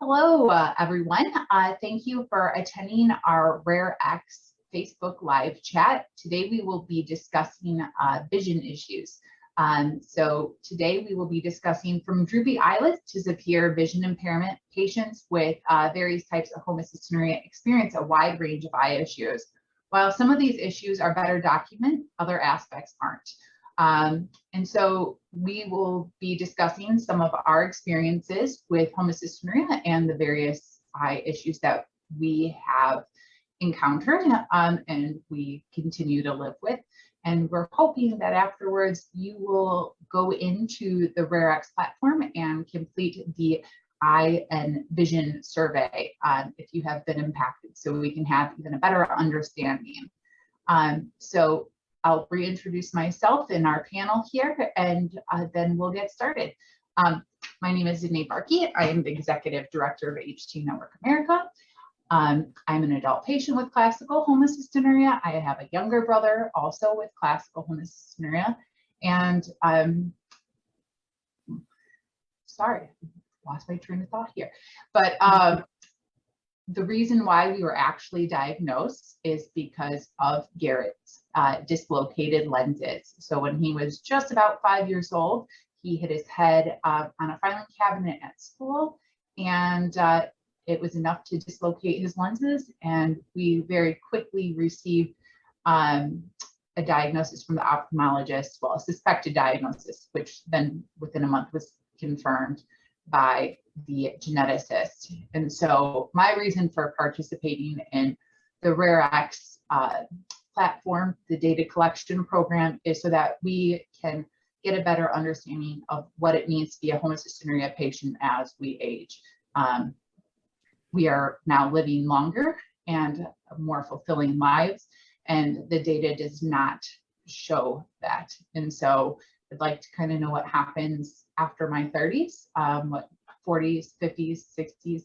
Hello, everyone. Thank you for attending our Rare X Facebook Live chat. Today we will be discussing vision issues. So today we will be discussing from droopy eyelids to severe vision impairment. Patients with various types of homocystinuria experience a wide range of eye issues. While some of these issues are better documented, other aspects aren't. And so we will be discussing some of our experiences with homocystinuria and the various eye issues that we have encountered and we continue to live with. And we're hoping that afterwards you will go into the RareX platform and complete the eye and vision survey if you have been impacted, so we can have even a better understanding. So I'll reintroduce myself and our panel here, and then we'll get started. My name is Danae Bartke. I am the Executive Director of HT Network America. I'm an adult patient with classical homocystinuria. I have a younger brother also with classical homocystinuria. And sorry, lost my train of thought here. But the reason why we were actually diagnosed is because of Garrett's dislocated lenses. So when he was just about 5 years old, he hit his head on a filing cabinet at school, and it was enough to dislocate his lenses. And we very quickly received a diagnosis from the ophthalmologist, well, a suspected diagnosis, which then within a month was confirmed by the geneticist. And so my reason for participating in the RareX platform, the data collection program, is so that we can get a better understanding of what it means to be a homocystinuria patient as we age. We are now living longer and more fulfilling lives, and the data does not show that. And so I'd like to kind of know what happens after my 30s, what 40s, 50s, 60s,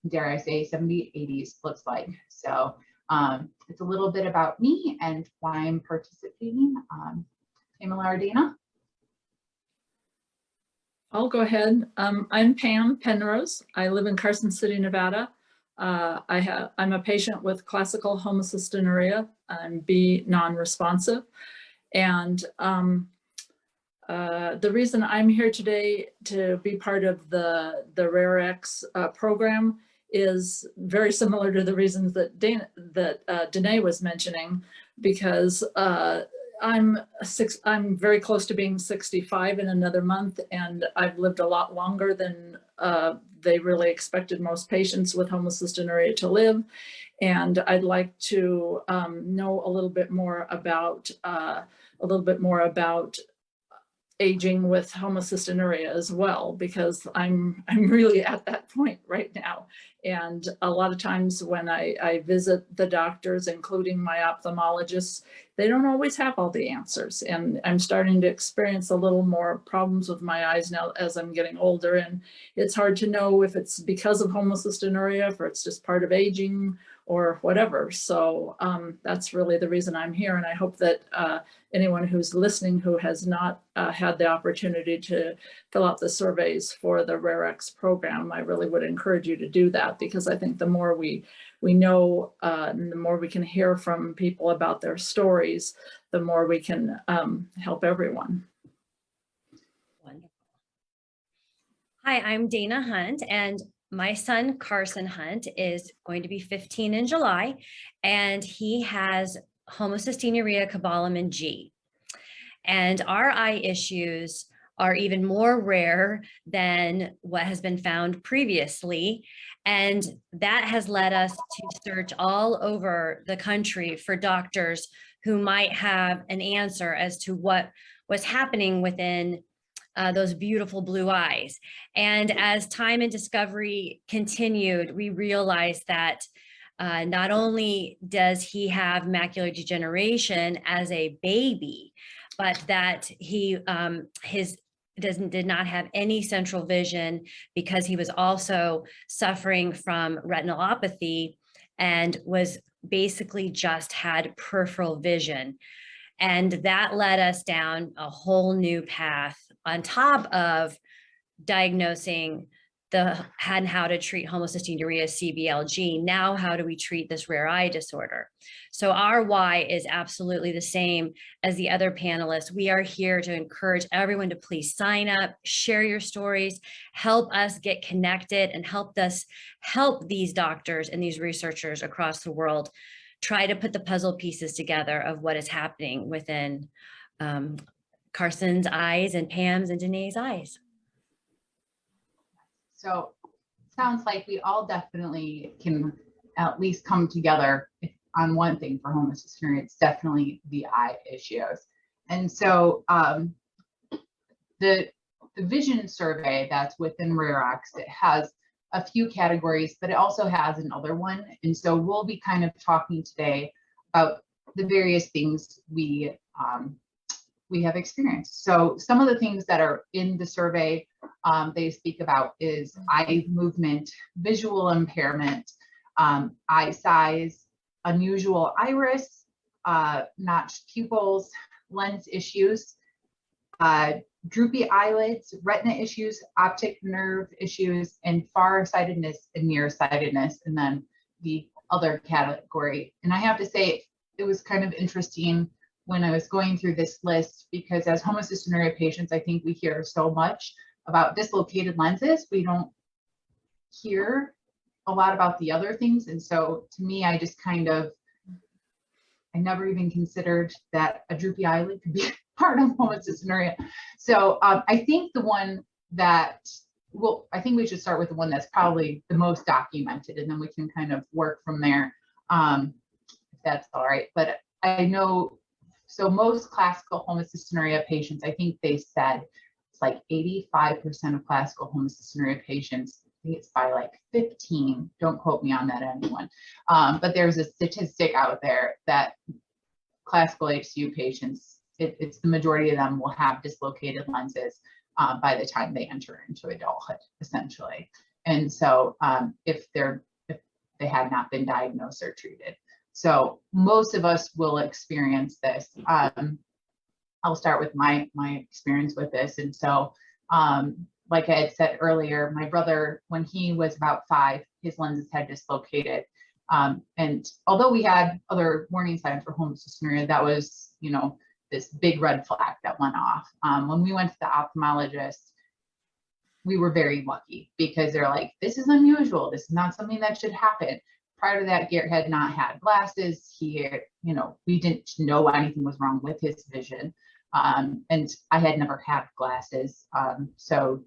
dare I say 70s, 80s looks like. So it's a little bit about me and why I'm participating. Pamela or Dana? I'll go ahead. I'm Pam Penrose. I live in Carson City, Nevada. I'm a patient with classical homocystinuria. I'm B non-responsive. And the reason I'm here today to be part of the RareX program is very similar to the reasons that Danae was mentioning, because I'm very close to being 65 in another month, and I've lived a lot longer than they really expected most patients with homocystinuria to live. And I'd like to know a little bit more about aging with homocystinuria as well, because I'm really at that point right now. And a lot of times when I visit the doctors, including my ophthalmologists, they don't always have all the answers. And I'm starting to experience a little more problems with my eyes now as I'm getting older. And it's hard to know if it's because of homocystinuria, if it's just part of aging or whatever. So that's really the reason I'm here. And I hope that anyone who's listening who has not had the opportunity to fill out the surveys for the RareX program, I really would encourage you to do that, because I think the more we know and the more we can hear from people about their stories, the more we can help everyone. Wonderful. Hi, I'm Dana Hunt, and my son Carson Hunt is going to be 15 in July, and he has homocystinuria cobalamin G. And our eye issues are even more rare than what has been found previously. And that has led us to search all over the country for doctors who might have an answer as to what was happening within those beautiful blue eyes. And as time and discovery continued, we realized that not only does he have macular degeneration as a baby, but that he did not have any central vision, because he was also suffering from retinopathy and was basically just had peripheral vision. And that led us down a whole new path on top of diagnosing how to treat homocystinuria, CBLG. Now, how do we treat this rare eye disorder? So our why is absolutely the same as the other panelists. We are here to encourage everyone to please sign up, share your stories, help us get connected, and help these doctors and these researchers across the world try to put the puzzle pieces together of what is happening within Carson's eyes and Pam's and Danae's eyes. So sounds like we all definitely can at least come together on one thing for homocystinuria. It's definitely the eye issues. And so the vision survey that's within RareX, it has a few categories, but it also has another one. And so we'll be kind of talking today about the various things we have experienced. So some of the things that are in the survey they speak about is eye movement, visual impairment, eye size, unusual iris, notched pupils, lens issues, droopy eyelids, retina issues, optic nerve issues, and farsightedness and nearsightedness, and then the other category. And I have to say, it was kind of interesting when I was going through this list, because as homocystinuria patients, I think we hear so much about dislocated lenses. We don't hear a lot about the other things. And so to me, I just kind of, I never even considered that a droopy eyelid could be part of homocystinuria. So I think the one that, well, I think we should start with the one that's probably the most documented, and then we can kind of work from there, if that's all right. But I know, so most classical homocystinuria patients, I think they said it's like 85% of classical homocystinuria patients, I think it's by like 15, don't quote me on that, anyone. But there's a statistic out there that classical HCU patients, it's the majority of them will have dislocated lenses by the time they enter into adulthood, essentially. And so if they had not been diagnosed or treated. So most of us will experience this. I'll start with my experience with this. And so like I had said earlier, my brother, when he was about 5, his lenses had dislocated. And although we had other warning signs for homocystinuria, that was, you know, this big red flag that went off. When we went to the ophthalmologist, we were very lucky because they're like, this is unusual. This is not something that should happen. Prior to that, Garrett had not had glasses. He, you know, we didn't know anything was wrong with his vision. And I had never had glasses. So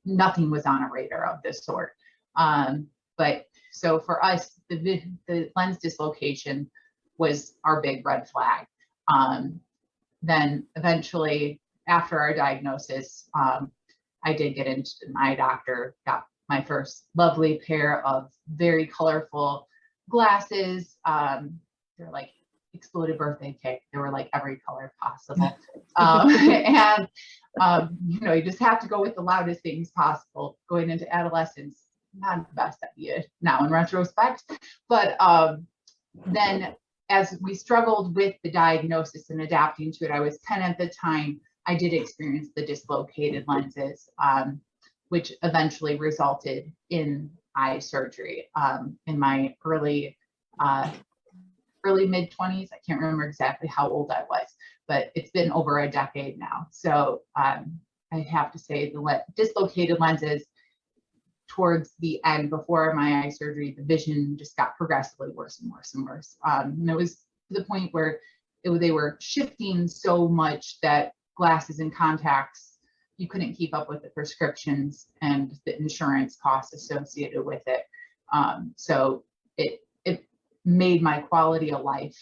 nothing was on a radar of this sort. But so for us, the lens dislocation was our big red flag. Then eventually, after our diagnosis, I did get into an eye doctor, got my first lovely pair of very colorful glasses. They're like exploded birthday cake. They were like every color possible. And you know, you just have to go with the loudest things possible going into adolescence. Not the best idea now in retrospect, but then as we struggled with the diagnosis and adapting to it, I was 10 at the time, I did experience the dislocated lenses, which eventually resulted in eye surgery in my early mid-20s. I can't remember exactly how old I was, but it's been over a decade now. So I have to say the dislocated lenses towards the end, before my eye surgery, the vision just got progressively worse and worse and worse. And it was to the point where they were shifting so much that glasses and contacts, you couldn't keep up with the prescriptions and the insurance costs associated with it. So it made my quality of life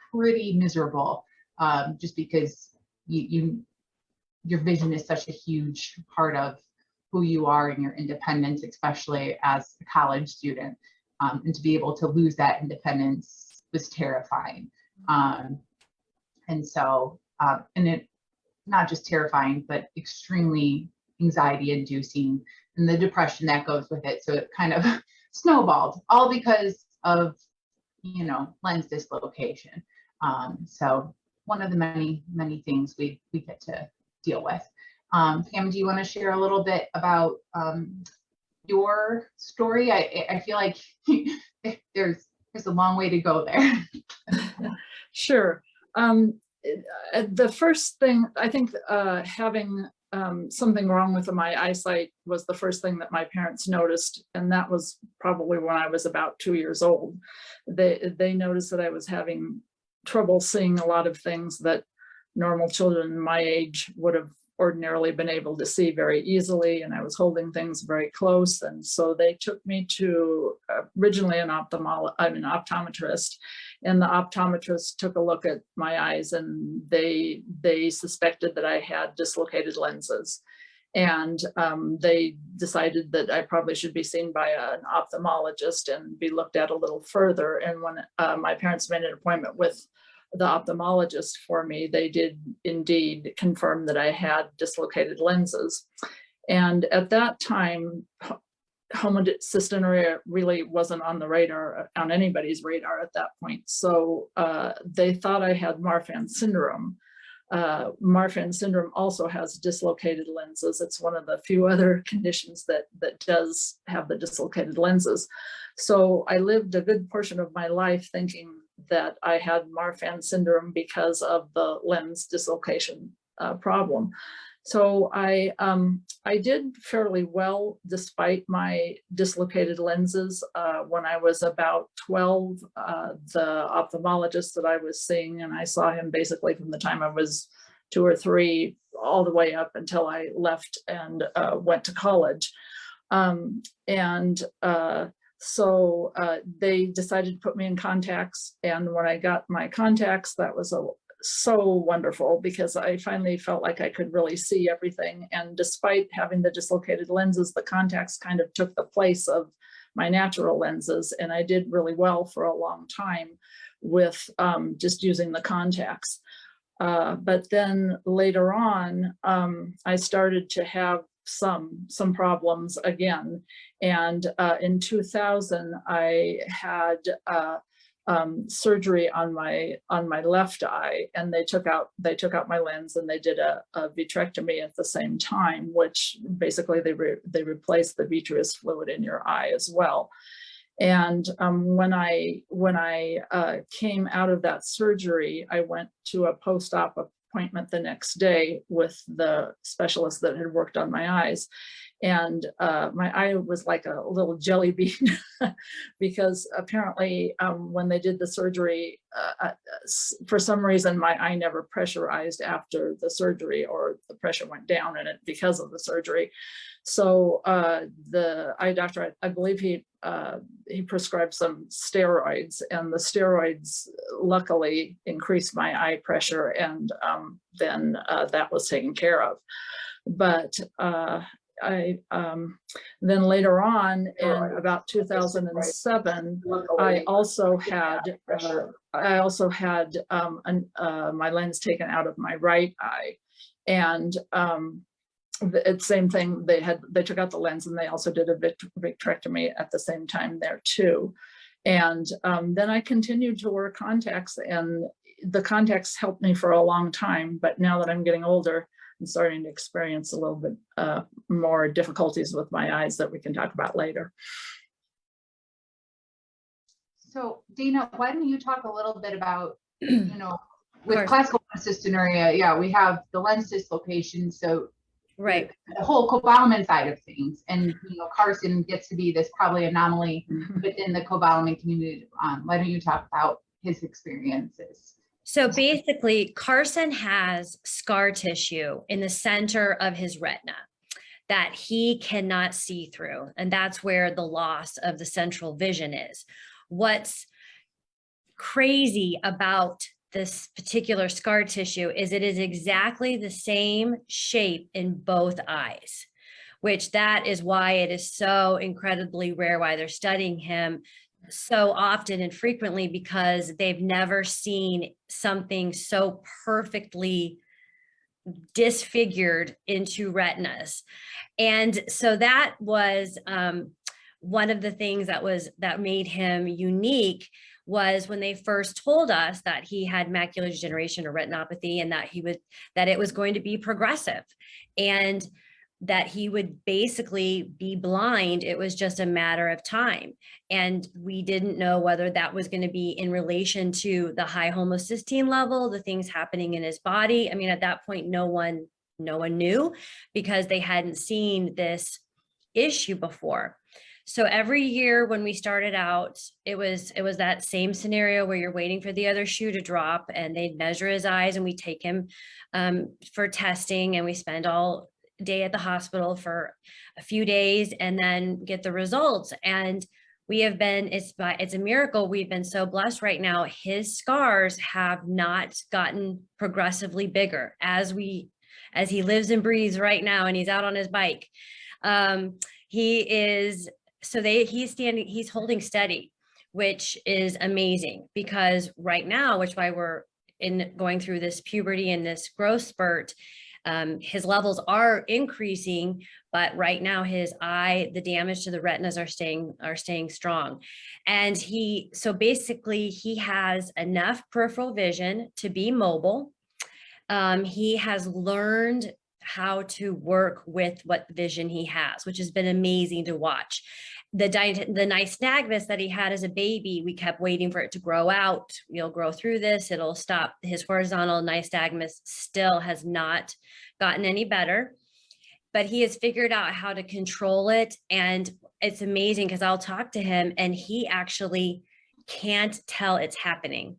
pretty miserable, just because your vision is such a huge part of who you are and your independence, especially as a college student. And to be able to lose that independence was terrifying. And so, and it, not just terrifying, but extremely anxiety inducing, and the depression that goes with it. So it kind of snowballed, all because of, you know, lens dislocation. So one of the many things we get to deal with. Pam, do you want to share a little bit about your story? I feel like there's a long way to go there. Sure. The first thing, I think having something wrong with my eyesight was the first thing that my parents noticed, and that was probably when I was about 2 years old. They noticed that I was having trouble seeing a lot of things that normal children my age would have ordinarily been able to see very easily, and I was holding things very close. And so they took me to originally an optometrist, and the optometrist took a look at my eyes, and they suspected that I had dislocated lenses. And they decided that I probably should be seen by an ophthalmologist and be looked at a little further. And when my parents made an appointment with the ophthalmologist for me, they did indeed confirm that I had dislocated lenses. And at that time, Homocystinuria really wasn't on the radar, on anybody's radar at that point. So they thought I had Marfan syndrome. Marfan syndrome also has dislocated lenses. It's one of the few other conditions that does have the dislocated lenses. So I lived a good portion of my life thinking that I had Marfan syndrome because of the lens dislocation problem. So I did fairly well despite my dislocated lenses. When I was about 12, the ophthalmologist that I was seeing, and I saw him basically from the time I was 2 or 3 all the way up until I left and went to college. So they decided to put me in contacts. And when I got my contacts, that was so wonderful, because I finally felt like I could really see everything. And despite having the dislocated lenses, the contacts kind of took the place of my natural lenses. And I did really well for a long time with just using the contacts. But then later on, I started to have some problems again. And in 2000, I had surgery on my left eye, and they took out my lens, and they did a vitrectomy at the same time, which basically they replaced the vitreous fluid in your eye as well. And when I came out of that surgery, I went to a post-op appointment the next day with the specialist that had worked on my eyes. And my eye was like a little jelly bean because apparently when they did the surgery, for some reason, my eye never pressurized after the surgery, or the pressure went down in it because of the surgery. So the eye doctor, I believe he prescribed some steroids, and the steroids luckily increased my eye pressure, and then that was taken care of. But then later on in about 2007, I also had my lens taken out of my right eye, and the same thing. They took out the lens, and they also did a vitrectomy at the same time there too. And then I continued to wear contacts, and the contacts helped me for a long time. But now that I'm getting older, I'm starting to experience a little bit more difficulties with my eyes that we can talk about later. So Dana, why don't you talk a little bit about, with classical homocystinuria, yeah, we have the lens dislocation. So Right. the whole cobalamin side of things, and Carson gets to be this probably anomaly within the cobalamin community. Why don't you talk about his experiences? So basically, Carson has scar tissue in the center of his retina that he cannot see through. And that's where the loss of the central vision is. What's crazy about this particular scar tissue is it is exactly the same shape in both eyes, which that is why it is so incredibly rare, why they're studying him so often and frequently, because they've never seen something so perfectly disfigured into retinas. And so that was one of the things that made him unique was when they first told us that he had macular degeneration or retinopathy, and that it was going to be progressive, and that he would basically be blind. It was just a matter of time. And we didn't know whether that was going to be in relation to the high homocysteine level, the things happening in his body. I mean, at that point, no one knew, because they hadn't seen this issue before. So every year when we started out, it was that same scenario where you're waiting for the other shoe to drop, and they'd measure his eyes, and we take him for testing, and we spend all day at the hospital for a few days and then get the results. And we have been, it's a miracle. We've been so blessed right now. His scars have not gotten progressively bigger as he lives and breathes right now, and he's out on his bike. He's holding steady, which is amazing, because right now, which why we're going through this puberty and this growth spurt, his levels are increasing, but right now the damage to the retinas are staying strong. And so basically he has enough peripheral vision to be mobile. He has learned how to work with what vision he has, which has been amazing to watch. The nystagmus that he had as a baby, we kept waiting for it to grow out. You'll grow through this, it'll stop. His horizontal nystagmus still has not gotten any better, but he has figured out how to control it. And it's amazing, because I'll talk to him and he actually can't tell it's happening.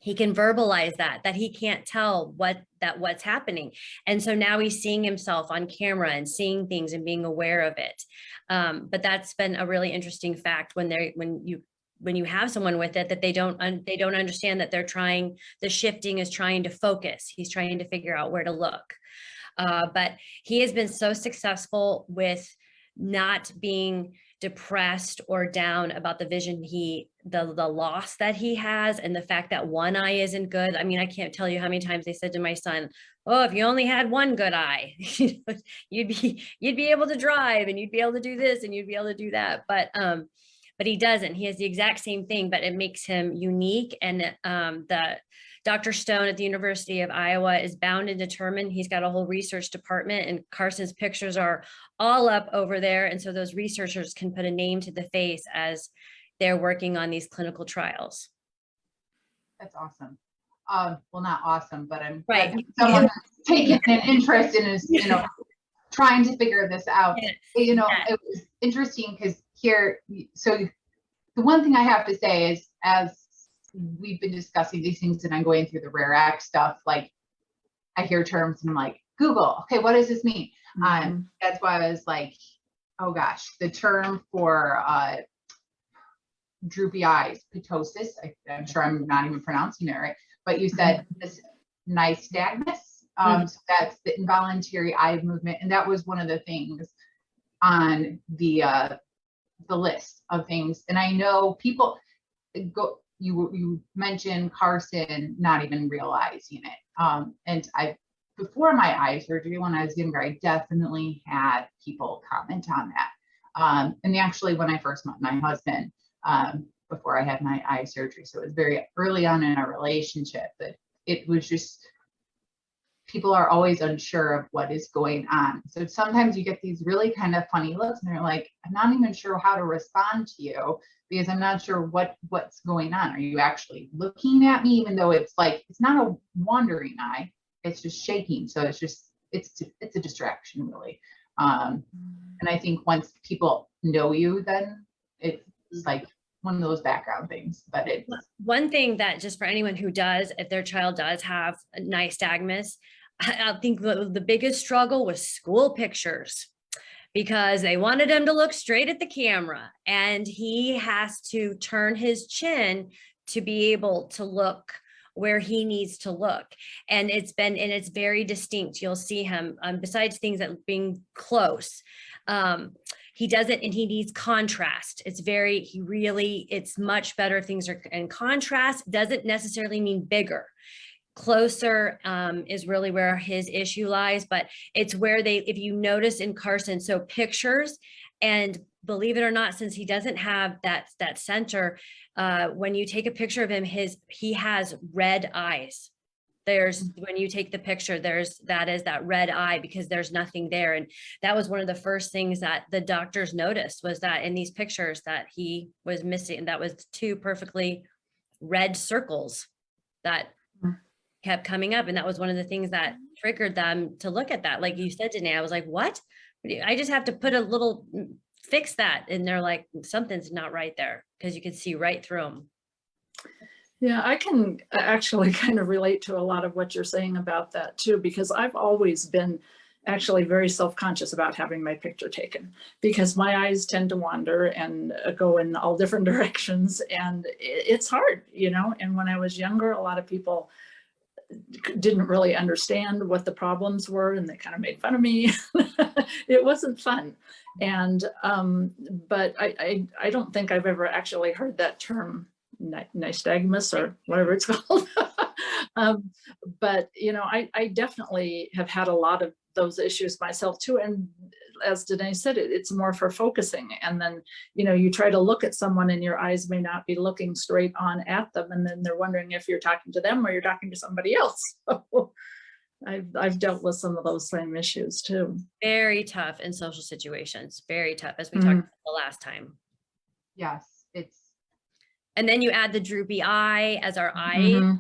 He can verbalize that he can't tell what's happening. And so now he's seeing himself on camera and seeing things and being aware of it. But that's been a really interesting fact when you have someone with it, that they don't understand that the shifting is trying to focus. He's trying to figure out where to look. But he has been so successful with not being depressed or down about the vision the loss that he has, and the fact that one eye isn't good. I mean, I can't tell you how many times they said to my son, oh, if you only had one good eye, you'd be able to drive, and you'd be able to do this, and you'd be able to do that. But he doesn't. He has the exact same thing, but it makes him unique. And the Dr. Stone at the University of Iowa is bound and determined. He's got a whole research department, and Carson's pictures are all up over there. And so those researchers can put a name to the face as they're working on these clinical trials. That's awesome. Well, not awesome, but I'm right. Someone taking an interest in is, trying to figure this out. Yes. It was interesting because here, so the one thing I have to say is, as we've been discussing these things and I'm going through the Rare Act stuff, like I hear terms and I'm like, Google, okay, what does this mean? That's why I was like, oh gosh, the term for droopy eyes, ptosis, I'm sure I'm not even pronouncing it right, but you said this nystagmus. So that's the involuntary eye movement, and that was one of the things on the list of things. And I know people you mentioned Carson not even realizing it. And before my eye surgery, when I was younger, I definitely had people comment on that. And actually, when I first met my husband, before I had my eye surgery, so it was very early on in our relationship, but it was just, people are always unsure of what is going on. So sometimes you get these really kind of funny looks, and they're like, I'm not even sure how to respond to you, because I'm not sure what's going on. Are you actually looking at me? Even though it's like, it's not a wandering eye, it's just shaking. So it's a distraction, really. And I think once people know you, then it's like one of those background things. But it's one thing that, just for anyone who does, if their child does have nystagmus, I think the biggest struggle was school pictures, because they wanted him to look straight at the camera, and he has to turn his chin to be able to look where he needs to look. And it's very distinct. You'll see him, besides things that being close, he doesn't, and he needs contrast. It's much better if things are in contrast. Doesn't necessarily mean bigger. Closer is really where his issue lies, but it's where if you notice in Carson, so pictures And believe it or not, since he doesn't have that center, when you take a picture of him, he has red eyes. When you take the picture, that is that red eye, because there's nothing there. And that was one of the first things that the doctors noticed, was that in these pictures that he was missing, that was 2 perfectly red circles that kept coming up. And that was one of the things that triggered them to look at that. Like you said, Danae, I was like, what? I just have to put a little, fix that. And they're like, something's not right there, because you could see right through them. Yeah, I can actually kind of relate to a lot of what you're saying about that too, because I've always been actually very self-conscious about having my picture taken, because my eyes tend to wander and go in all different directions, and it's hard, you know. And when I was younger, a lot of people didn't really understand what the problems were, and they kind of made fun of me. It wasn't fun. And but I don't think I've ever actually heard that term, nystagmus, or whatever it's called. But you know, I definitely have had a lot of those issues myself too. And as Danae said, it's more for focusing. And then, you know, you try to look at someone and your eyes may not be looking straight on at them. And then they're wondering if you're talking to them or you're talking to somebody else. So I've dealt with some of those same issues too. Very tough in social situations, very tough, as we talked about the last time. Yes, it's. And then you add the droopy eye as our eye.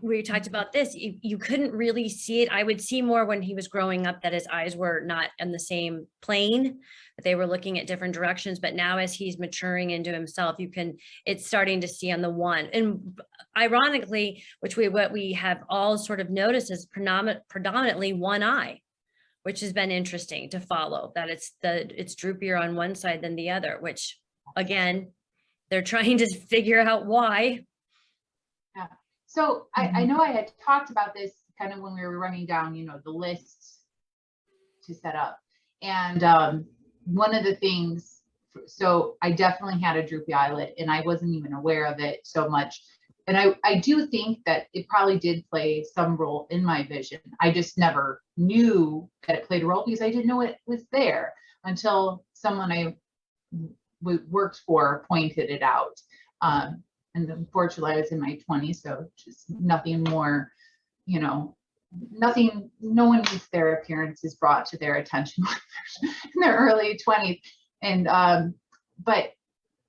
We talked about this. You couldn't really see it. I would see more when he was growing up that his eyes were not in the same plane, that they were looking at different directions. But now as he's maturing into himself, it's starting to see on the one. And ironically, what we have all sort of noticed is predominantly one eye, which has been interesting to follow, that it's droopier on one side than the other, which again, they're trying to figure out why. Yeah. So I know I had talked about this kind of when we were running down, you know, the lists to set up. And one of the things, so I definitely had a droopy eyelid, and I wasn't even aware of it so much. And I do think that it probably did play some role in my vision. I just never knew that it played a role, because I didn't know it was there until someone I worked for pointed it out. And unfortunately, I was in my 20s, so just nothing more, you know, no one needs their appearances brought to their attention in their early 20s. And but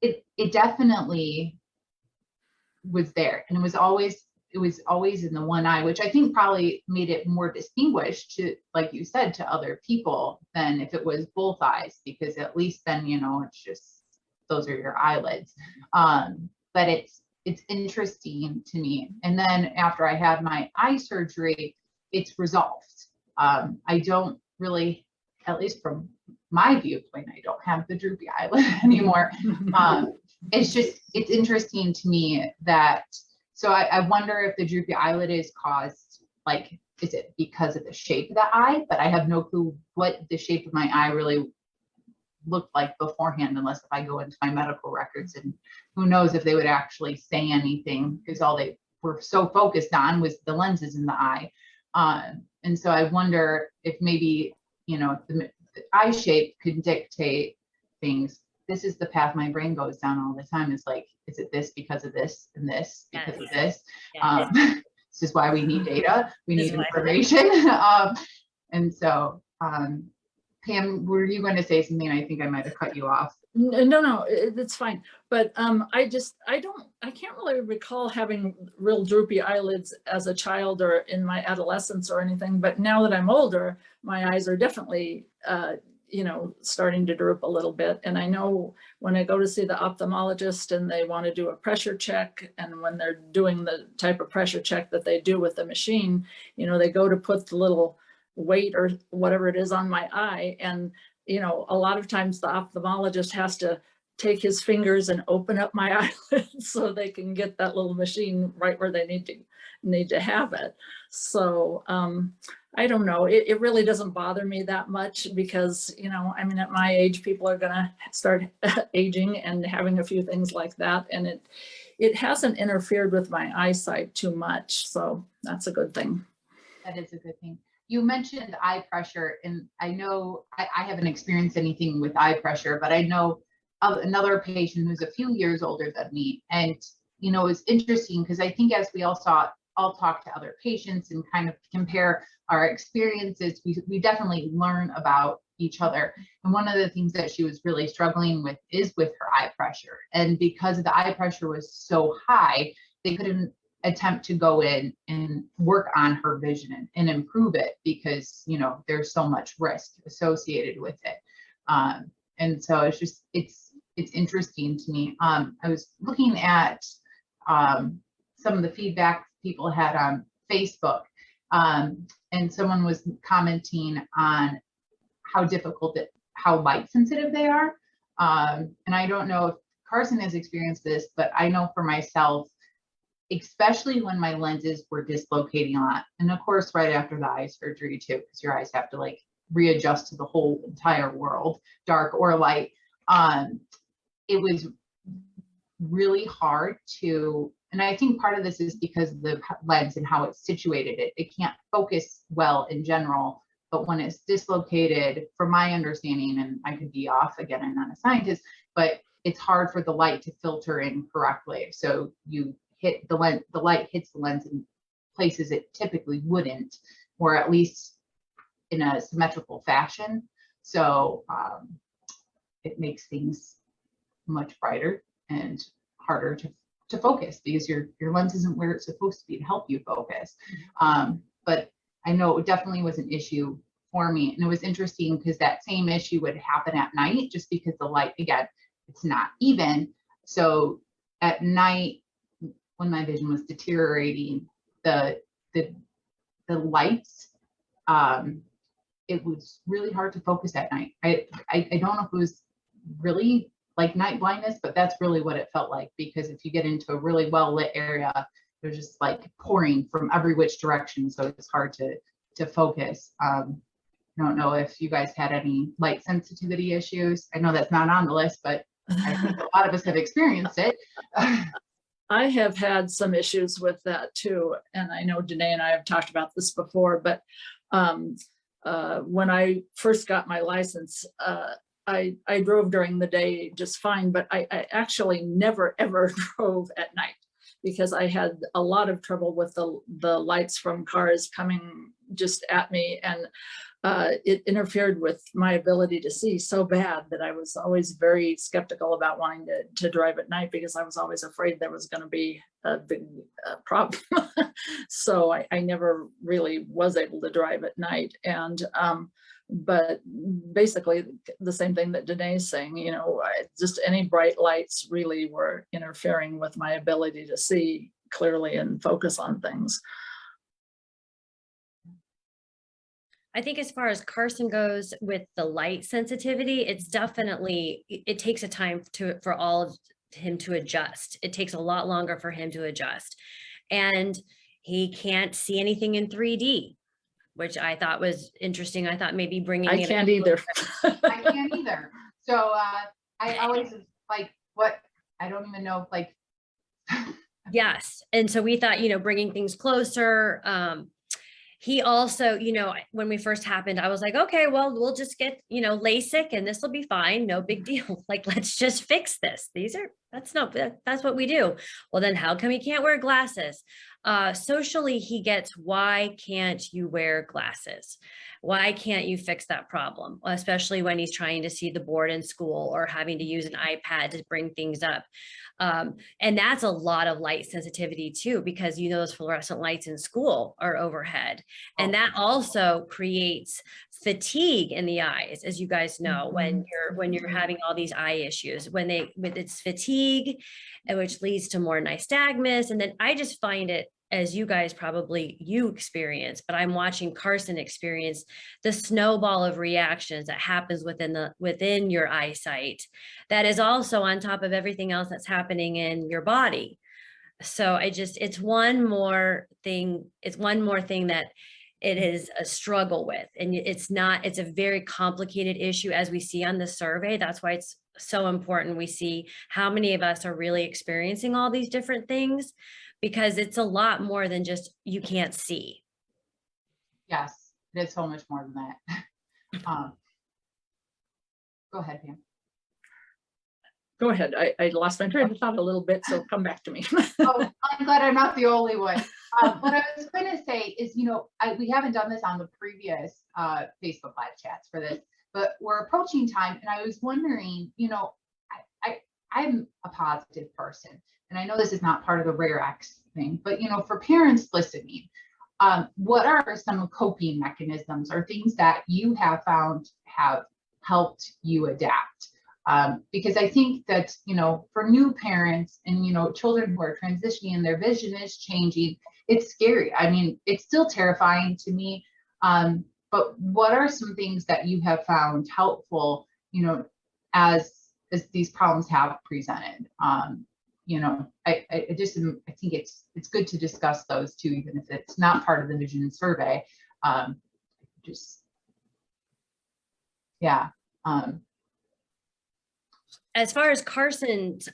it definitely was there, and it was always in the one eye, which I think probably made it more distinguished, to, like you said, to other people than if it was both eyes, because at least then, you know, it's just, those are your eyelids. But it's interesting to me. And then after I had my eye surgery, it's resolved. I don't really, at least from my viewpoint, I don't have the droopy eyelid anymore. It's interesting to me that, so I wonder if the droopy eyelid is caused, like, is it because of the shape of the eye? But I have no clue what the shape of my eye really looked like beforehand, unless if I go into my medical records, and who knows if they would actually say anything, because all they were so focused on was the lenses in the eye. And so I wonder if maybe, you know, the eye shape could dictate things. This is the path my brain goes down all the time. It's like, is it this because of this, and this because of this? This is why we need data. We need information. And so, Pam, were you going to say something? I think I might have cut you off. No, it's fine. But I can't really recall having real droopy eyelids as a child or in my adolescence or anything. But now that I'm older, my eyes are definitely, you know, starting to droop a little bit. And I know when I go to see the ophthalmologist and they want to do a pressure check, and when they're doing the type of pressure check that they do with the machine, you know, they go to put the little weight or whatever it is on my eye, and you know, a lot of times the ophthalmologist has to take his fingers and open up my eyelids so they can get that little machine right where they need to have it. So I don't know, it really doesn't bother me that much, because, you know, I mean, at my age, people are gonna start aging and having a few things like that, and it hasn't interfered with my eyesight too much, so that's a good thing. That is a good thing. you mentioned eye pressure, and I know I haven't experienced anything with eye pressure, but I know of another patient who's a few years older than me. And, you know, it's interesting because I think as we all talk to other patients and kind of compare our experiences, we definitely learn about each other. And one of the things that she was really struggling with is with her eye pressure. And because the eye pressure was so high, they couldn't attempt to go in and work on her vision and improve it because, you know, there's so much risk associated with it. And so it's just, it's interesting to me. I was looking at some of the feedback people had on Facebook, and someone was commenting on how light sensitive they are. And I don't know if Carson has experienced this, but I know for myself, especially when my lenses were dislocating a lot. And of course, right after the eye surgery too, because your eyes have to like readjust to the whole entire world, dark or light. It was really hard to, and I think part of this is because of the lens and how it's situated. It can't focus well in general, but when it's dislocated, from my understanding, and I could be off again, I'm not a scientist, but it's hard for the light to filter in correctly. So you hit the lens, the light hits the lens in places it typically wouldn't, or at least in a symmetrical fashion. So it makes things much brighter and harder to focus because your lens isn't where it's supposed to be to help you focus. But I know it definitely was an issue for me. And it was interesting because that same issue would happen at night just because the light, again, it's not even. So at night, when my vision was deteriorating, the lights, it was really hard to focus at night. I don't know if it was really like night blindness, but that's really what it felt like, because if you get into a really well lit area, there's just like pouring from every which direction, so it's hard to focus. I don't know if you guys had any light sensitivity issues. I know that's not on the list, but I think a lot of us have experienced it. I have had some issues with that too. And I know Danae and I have talked about this before, but when I first got my license, I drove during the day just fine, but I actually never, ever drove at night because I had a lot of trouble with the lights from cars coming just at me. And it interfered with my ability to see so bad that I was always very skeptical about wanting to drive at night because I was always afraid there was going to be a big problem. So I never really was able to drive at night. And but basically the same thing that Danae is saying, you know, just any bright lights really were interfering with my ability to see clearly and focus on things. I think as far as Carson goes with the light sensitivity, it's definitely, it takes a time for all of him to adjust. It takes a lot longer for him to adjust. And he can't see anything in 3D, which I thought was interesting. I thought maybe bringing I can't either. I can't either. So I always like, what, I don't even know, like. Yes. And so we thought, you know, bringing things closer. He also, you know, when we first happened, I was like, okay, well, we'll just get, you know, LASIK and this will be fine. No big deal. Like, let's just fix this. That's what we do. Well, then how come he can't wear glasses? Socially, he gets, why can't you wear glasses? Why can't you fix that problem? Especially when he's trying to see the board in school or having to use an iPad to bring things up. And that's a lot of light sensitivity too, because you know those fluorescent lights in school are overhead. And that also creates fatigue in the eyes, as you guys know, when you're having all these eye issues, when it's fatigue, which leads to more nystagmus. And then I just find it, as you guys you experience, but I'm watching Carson experience the snowball of reactions that happens within your eyesight. That is also on top of everything else that's happening in your body. So it's one more thing. It's one more thing that it is a struggle with, and it's a very complicated issue, as we see on the survey. That's why it's so important we see how many of us are really experiencing all these different things, because it's a lot more than just you can't see. Yes. It is so much more than that. Go ahead, Pam. Go ahead. I lost my train of thought a little bit, so come back to me. Oh, I'm glad I'm not the only one. What I was going to say is, you know, we haven't done this on the previous Facebook live chats for this, but we're approaching time, and I was wondering, you know, I'm a positive person, and I know this is not part of the Rare X thing, but you know, for parents listening, what are some coping mechanisms or things that you have found have helped you adapt? Because I think that, you know, for new parents and, you know, children who are transitioning and their vision is changing, it's scary. I mean, it's still terrifying to me. But what are some things that you have found helpful, you know, as these problems have presented? You know, I think it's good to discuss those too, even if it's not part of the vision survey. Yeah. As far as Carson's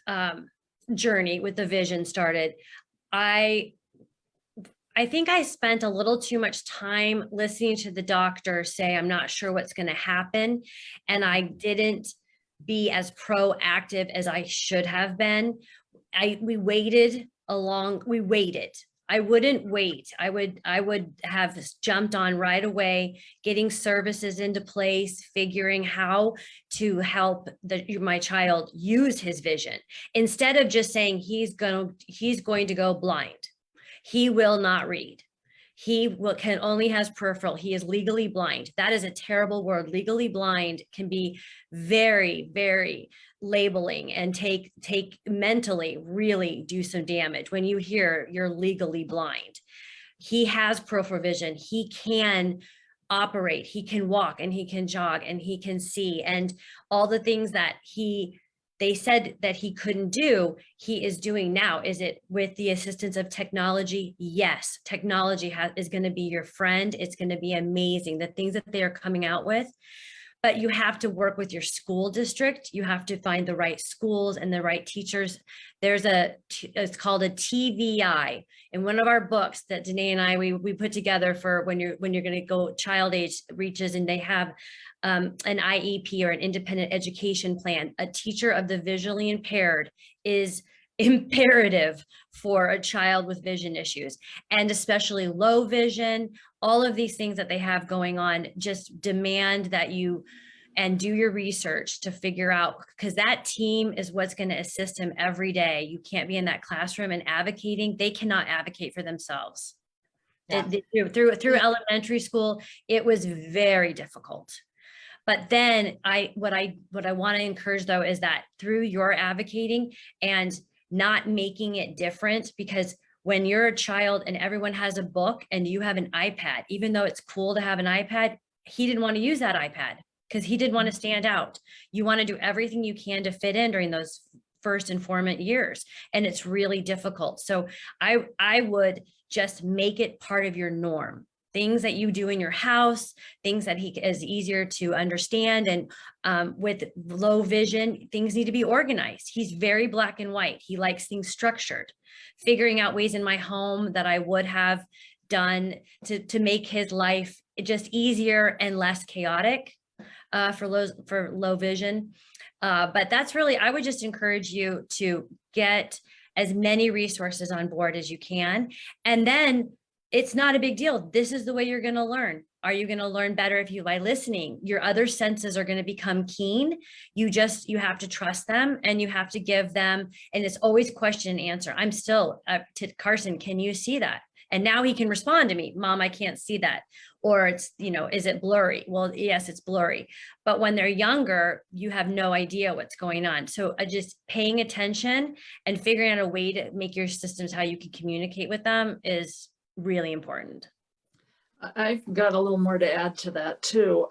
journey with the vision started, I think I spent a little too much time listening to the doctor say, I'm not sure what's going to happen. And I didn't be as proactive as I should have been. We waited. I wouldn't wait. I would have jumped on right away, getting services into place, figuring how to help my child use his vision, instead of just saying he's going to go blind. He will not read. Only has peripheral. He is legally blind. That is a terrible word. Legally blind can be very, very labeling and take mentally really do some damage when you hear you're legally blind. He has peripheral vision. He can operate, he can walk, and he can jog, and he can see, and all the things that they said that he couldn't do, he is doing now. Is it with the assistance of technology? Yes, technology is going to be your friend. It's going to be amazing, the things that they are coming out with. But you have to work with your school district. You have to find the right schools and the right teachers. It's called a TVI. In one of our books that Danae and I, we put together for when you're going to go child age reaches, and they have an IEP or an independent education plan. A teacher of the visually impaired is imperative for a child with vision issues, and especially low vision. All of these things that they have going on just demand that you do your research to figure out, because that team is what's going to assist him every day. You can't be in that classroom and advocating. They cannot advocate for themselves. Yeah. Through elementary school, it was very difficult. But then what I want to encourage though is that through your advocating and not making it different, because when you're a child and everyone has a book and you have an iPad, even though it's cool to have an iPad, he didn't want to use that iPad because he didn't want to stand out. You want to do everything you can to fit in during those first and formative years, and it's really difficult. So I would just make it part of your norm. Things that you do in your house, things that he is easier to understand. And with low vision, things need to be organized. He's very black and white. He likes things structured. Figuring out ways in my home that I would have done to make his life just easier and less chaotic for low vision. But that's really, I would just encourage you to get as many resources on board as you can. And then it's not a big deal. This is the way you're going to learn. Are you going to learn better by listening? Your other senses are going to become keen. You have to trust them, and you have to give them, and it's always question and answer. I'm still to Carson, can you see that? And now he can respond to me, Mom, I can't see that. Or it's, is it blurry? Well, yes, it's blurry. But when they're younger, you have no idea what's going on. So just paying attention and figuring out a way to make your systems how you can communicate with them is really important. I've got a little more to add to that too.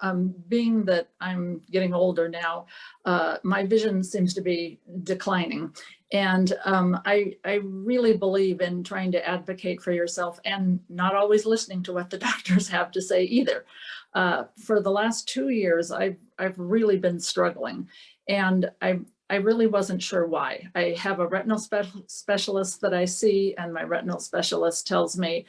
Being that I'm getting older now, my vision seems to be declining. And I really believe in trying to advocate for yourself and not always listening to what the doctors have to say either. For the last 2 years, I've really been struggling, and I really wasn't sure why. I have a retinal specialist that I see, and my retinal specialist tells me,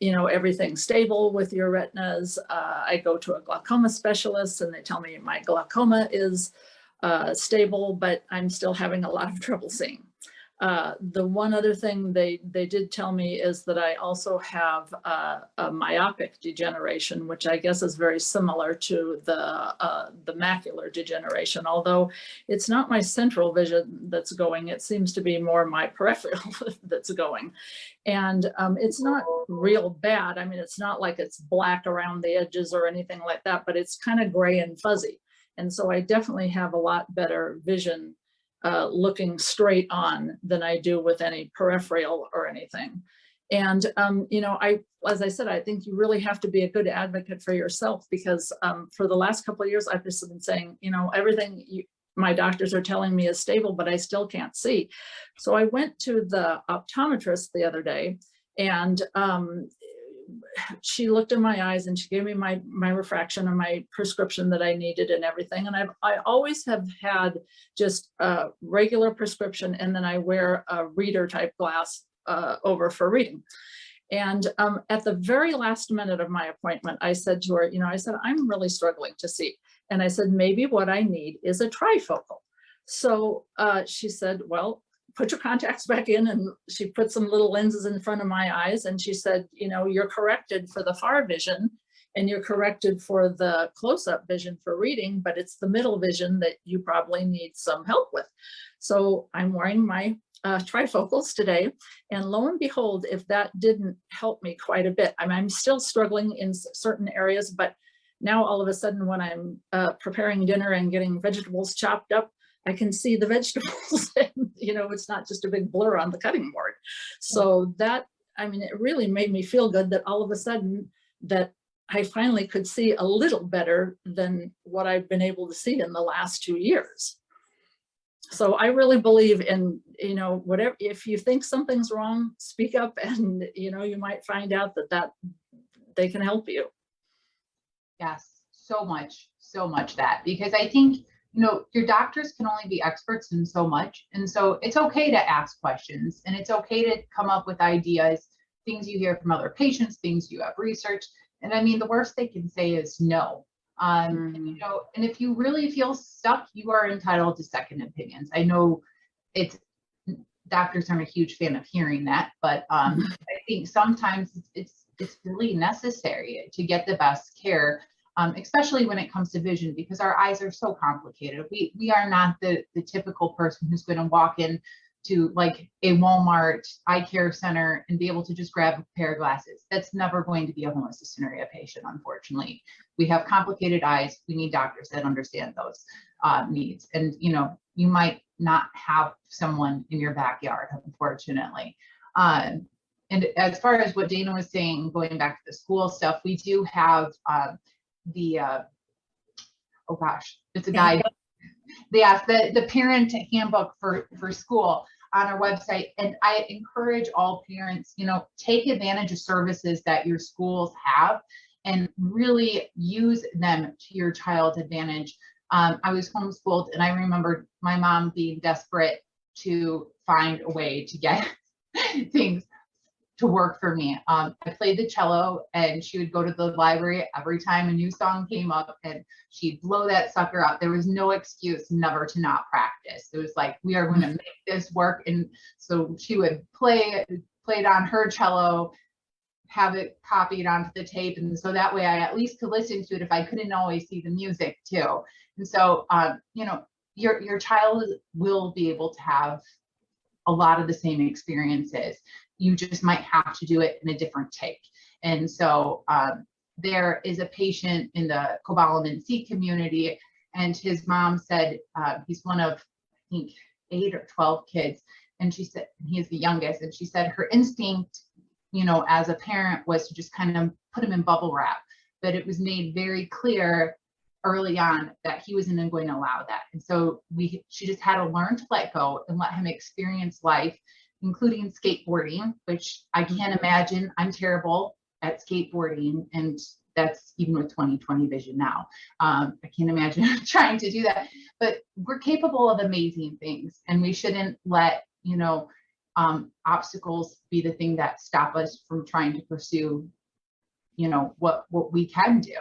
you know, everything's stable with your retinas. I go to a glaucoma specialist and they tell me my glaucoma is stable, but I'm still having a lot of trouble seeing. The one other thing they did tell me is that I also have a myopic degeneration, which I guess is very similar to the macular degeneration, although it's not my central vision that's going. It seems to be more my peripheral that's going. And it's not real bad. I mean, it's not like it's black around the edges or anything like that, but it's kind of gray and fuzzy. And so I definitely have a lot better vision looking straight on than I do with any peripheral or anything. And, you know, as I said, I think you really have to be a good advocate for yourself, because for the last couple of years, I've just been saying, you know, everything my doctors are telling me is stable, but I still can't see. So I went to the optometrist the other day, and she looked in my eyes and she gave me my refraction and my prescription that I needed and everything. And I always have had just a regular prescription, and then I wear a reader type glass over for reading. And at the very last minute of my appointment, I said to her, you know, I said, I'm really struggling to see. And I said, maybe what I need is a trifocal. So she said, well, put your contacts back in, and she put some little lenses in front of my eyes, and she said, you know, you're corrected for the far vision and you're corrected for the close-up vision for reading, but it's the middle vision that you probably need some help with. So I'm wearing my trifocals today, and lo and behold, if that didn't help me quite a bit, I'm still struggling in certain areas, but now all of a sudden when I'm preparing dinner and getting vegetables chopped up, I can see the vegetables and, you know, it's not just a big blur on the cutting board. So that, I mean, it really made me feel good that all of a sudden that I finally could see a little better than what I've been able to see in the last 2 years. So I really believe in, you know, whatever, if you think something's wrong, speak up, and, you know, you might find out that they can help you. Yes, so much that, because I think, you know, your doctors can only be experts in so much. And so it's okay to ask questions, and it's okay to come up with ideas, things you hear from other patients, things you have researched. And I mean, the worst they can say is no. You know, and if you really feel stuck, you are entitled to second opinions. I know doctors aren't a huge fan of hearing that, but I think sometimes it's really necessary to get the best care. Especially when it comes to vision, because our eyes are so complicated. We are not the typical person who's going to walk in to like a Walmart eye care center and be able to just grab a pair of glasses. That's never going to be a homocystinuria patient, unfortunately. We have complicated eyes. We need doctors that understand those needs. And, you know, you might not have someone in your backyard, unfortunately. And as far as what Dana was saying, going back to the school stuff, we do have oh gosh, it's a guide. They asked the parent handbook for school on our website. And I encourage all parents, you know, take advantage of services that your schools have and really use them to your child's advantage. I was homeschooled, and I remember my mom being desperate to find a way to get things to work for me. I played the cello, and she would go to the library every time a new song came up, and she'd blow that sucker out. There was no excuse never to not practice. It was like, we are going to make this work. And so she would play it on her cello, have it copied onto the tape. And so that way I at least could listen to it if I couldn't always see the music too. And so, you know, your child will be able to have a lot of the same experiences. You just might have to do it in a different take. And so there is a patient in the cobalamin C community, and his mom said he's one of, I think, 8 or 12 kids. And she said, he is the youngest. And she said her instinct, you know, as a parent was to just kind of put him in bubble wrap. But it was made very clear early on that he wasn't going to allow that. And so she just had to learn to let go and let him experience life, including skateboarding, which I can't imagine. I'm terrible at skateboarding, and that's even with 20/20 vision now. I can't imagine trying to do that, but we're capable of amazing things, and we shouldn't let, you know, obstacles be the thing that stop us from trying to pursue, what we can do.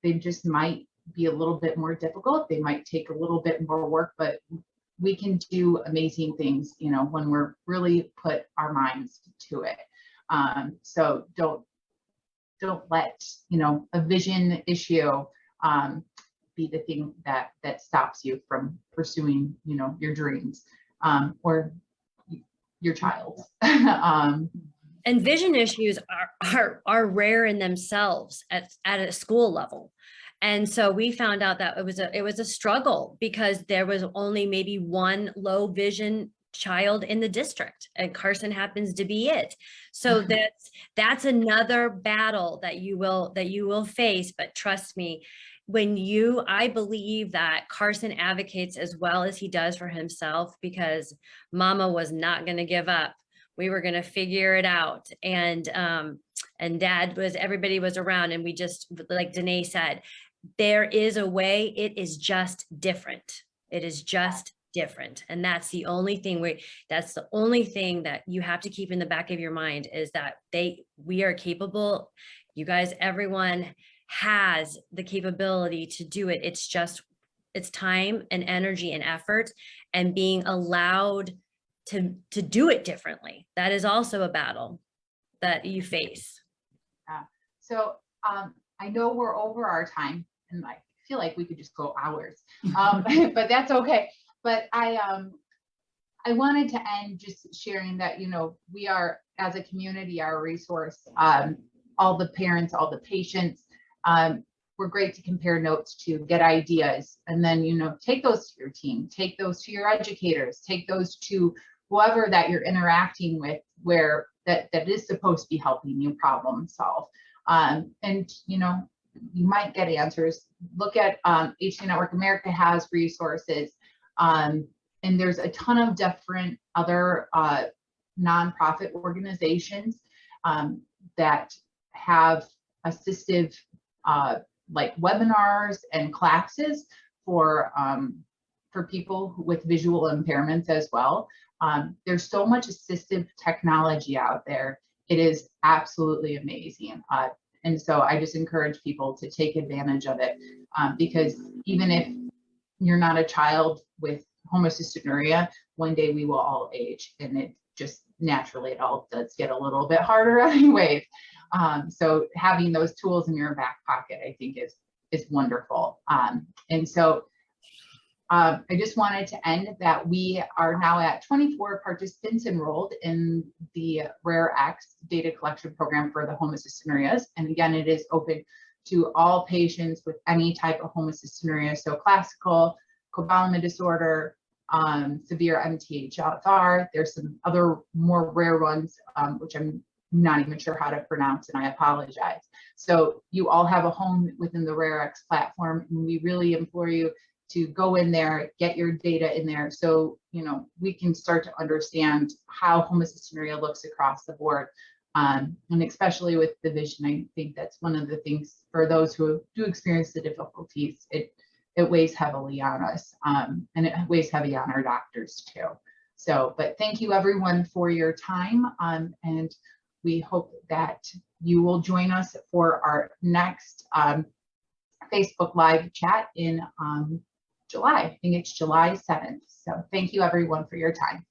They just might be a little bit more difficult. They might take a little bit more work, but we can do amazing things, when we're really put our minds to it. So don't let, a vision issue be the thing that stops you from pursuing, your dreams, or your child. And vision issues are rare in themselves at a school level. And so we found out that it was a struggle because there was only maybe one low vision child in the district, and Carson happens to be it. So that's another battle that you will face. But trust me, I believe that Carson advocates as well as he does for himself, because Mama was not going to give up. We were going to figure it out. And everybody was around, and we just, like Danae said, there is a way. It is just different. It is just different. And that's the only thing that you have to keep in the back of your mind, is that we are capable. You guys, everyone has the capability to do it. It's time and energy and effort, and being allowed to do it differently. That is also a battle that you face. Yeah. So I know we're over our time, and I feel like we could just go hours, but that's okay. But I wanted to end just sharing that, we are, as a community, our resource, all the parents, all the patients, we're great to compare notes to, get ideas, and then, take those to your team, take those to your educators, take those to whoever that you're interacting with, where that is supposed to be helping you problem solve. And, you might get answers. Look at HC Network America has resources. And there's a ton of different other nonprofit organizations that have assistive like webinars and classes for people with visual impairments as well. There's so much assistive technology out there. It is absolutely amazing. And so I just encourage people to take advantage of it, because even if you're not a child with homocystinuria, one day we will all age, and it just naturally, it all does get a little bit harder anyways. So having those tools in your back pocket, I think is wonderful. And so I just wanted to end that we are now at 24 participants enrolled in the Rare X data collection program for the Homocystinurias. And again, it is open to all patients with any type of homocystinuria. So classical, cobalamin disorder, severe MTHFR. There's some other more rare ones, which I'm not even sure how to pronounce, and I apologize. So you all have a home within the Rare X platform, and we really implore you to go in there, get your data in there, so we can start to understand how homocystinuria looks across the board, and especially with the vision. I think that's one of the things for those who do experience the difficulties. It weighs heavily on us, and it weighs heavy on our doctors too. So, but thank you everyone for your time, and we hope that you will join us for our next Facebook Live chat in July. I think it's July 7th. So thank you everyone for your time.